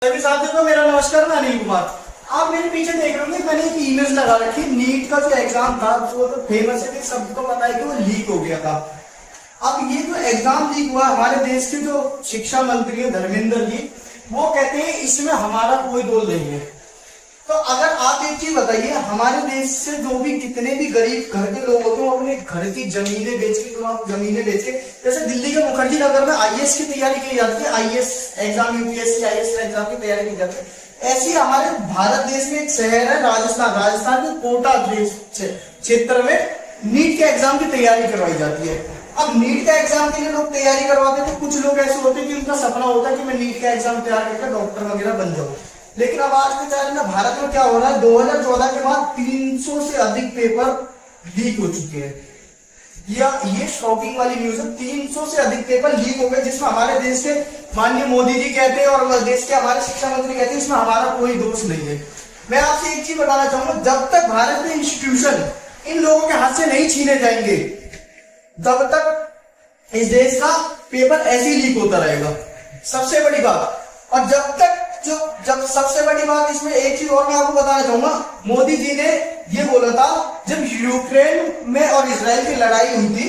सभी साथियों को मेरा नमस्कार। मैं अनिल कुमार। आप मेरे पीछे देख रहे होंगे, मैंने एक इमेज लगा रखी। नीट का जो एग्जाम था वो तो फेमस है कि सबको पता है कि वो लीक हो गया था। अब ये जो एग्जाम लीक हुआ, हमारे देश के जो शिक्षा मंत्री है धर्मेंद्र जी, वो कहते हैं इसमें हमारा कोई रोल नहीं है। तो अगर आप एक चीज बताइए, हमारे देश से जो भी कितने भी गरीब घर के लोग होते हैं, वो अपने घर की जमीनें बेच के, जैसे दिल्ली के मुखर्जी नगर में आईएएस की तैयारी की जाती है, IAS exam, UPSC IAS exam की तैयारी की जाती है। ऐसी हमारे भारत देश में एक शहर है राजस्थान के कोटा क्षेत्र में नीट के एग्जाम की तैयारी करवाई जाती है। अब नीट का एग्जाम के लिए लोग तैयारी करवाते हैं, तो कुछ लोग ऐसे होते हैं कि उनका सपना होता है कि मैं नीट का एग्जाम तैयार करके डॉक्टर वगैरह बन जाऊं। लेकिन अब आज के टाइम में भारत में क्या हो रहा है, 2014 के बाद 300 से अधिक पेपर लीक हो चुके हैं। ये शॉकिंग वाली न्यूज है। 300 से अधिक पेपर लीक हो गए, जिसमें हमारे देश के माननीय मोदी जी कहते हैं और देश के हमारे शिक्षा मंत्री कहते हैं इसमें हमारा कोई दोष नहीं है। मैं आपसे एक चीज बताना चाहूंगा, जब तक भारत में इंस्टीट्यूशन इन लोगों के हाथ से नहीं छीने जाएंगे, तब तक इस देश का पेपर ऐसे ही लीक होता रहेगा। सबसे बड़ी बात, और जब सबसे बड़ी बात इसमें एक चीज और मैं आपको बताना चाहूंगा, मोदी जी ने ये बोला था जब यूक्रेन में और इसराइल की लड़ाई हुई थी,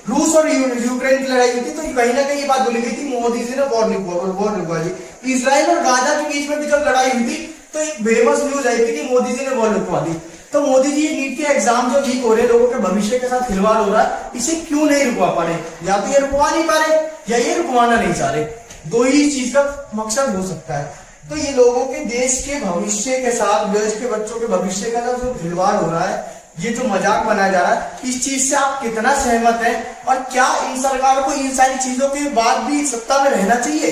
रूस और यूक्रेन की लड़ाई हुई थी, तो कहीं ना कहीं ये बात बोली गई थी मोदी जी ने वॉर लिखवा दी। इसराइल और गाजा के बीच में भी जब लड़ाई हुई थी तो एक फेमस न्यूज आई थी कि मोदी जी ने वॉर लिखवा दी। तो मोदी जी नीट के एग्जाम जो लीक हो रहे, लोगों के भविष्य के साथ खिलवाड़ हो रहा है, इसे क्यों नहीं रुकवा पा रहे? या तो ये रुकवा नहीं पा रहे या ये रुकवाना नहीं चाह रहे। दो ही चीज का मकसद हो सकता है। तो ये लोगों के देश के भविष्य के साथ, देश के बच्चों के भविष्य का जो खिलवाड़ हो रहा है, ये जो मजाक बनाया जा रहा है, इस चीज से आप कितना सहमत हैं? और क्या इन सरकार को इन सारी चीजों के बाद भी सत्ता में रहना चाहिए?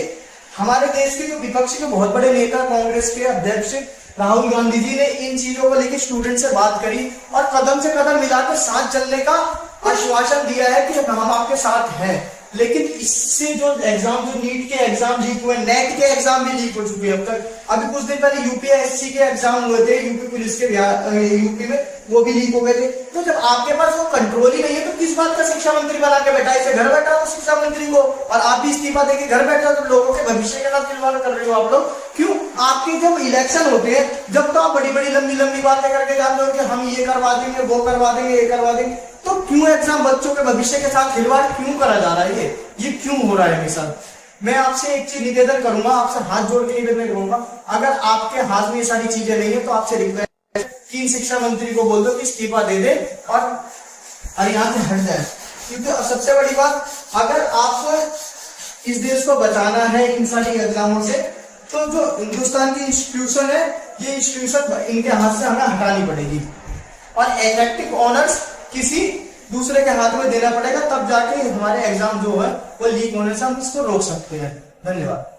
हमारे देश के जो विपक्ष के बहुत बड़े नेता, कांग्रेस के अध्यक्ष राहुल गांधी जी ने इन चीजों को लेकर स्टूडेंट से बात करी और कदम से कदम मिलाकर साथ चलने का आश्वासन दिया है कि हम आपके साथ हैं। लेकिन इससे जो एग्जाम, जो नीट के एग्जाम लीक हुए, नेट के एग्जाम भी लीक हो चुके हैं अब तक। अभी कुछ दिन पहले यूपीएससी के एग्जाम हुए थे, यूपी पुलिस के यूपी में, वो भी लीक हो गए थे। तो जब आपके पास वो कंट्रोल ही नहीं है, तो किस बात का शिक्षा मंत्री बना के बैठा? इसे घर बैठा हो शिक्षा मंत्री को, और आप भी इस्तीफा देके घर बैठा, तो लोगों के भविष्य के साथ खिलवाड़ कर रहे हो आप लोग। क्यों? आपके जब इलेक्शन होते हैं, जब तो आप बड़ी बड़ी लंबी बातें करके जाते हो कि हम ये करवा देंगे, वो करवा देंगे, ये करवा देंगे, तो क्यों एग्जाम बच्चों के भविष्य के साथ खिलवाड़ क्यों करा जा रहा है? ये क्यों हो रहा है हमेशा? मैं आपसे एक चीज निवेदन करूंगा, आपसे हाथ जोड़ के निवेदन करूंगा, अगर आपके हाथ में ये सारी चीजें नहीं है तो आपसे रिक्वेस्ट है कि शिक्षा मंत्री को बोल दो कि इस्तीफा दे दे और यहाँ से हट जाए। क्योंकि सबसे बड़ी बात, अगर आपको इस देश को बचाना है इन सारी एग्जामों से, तो जो हिंदुस्तान की इंस्टीट्यूशन है, ये इंस्टीट्यूशन इनके हाथ से हमें हटानी पड़ेगी और इलेक्टिव ऑनर्स किसी दूसरे के हाथ में देना पड़ेगा, तब जाके हमारे एग्जाम जो है वो लीक होने से हम इसको रोक सकते हैं। धन्यवाद।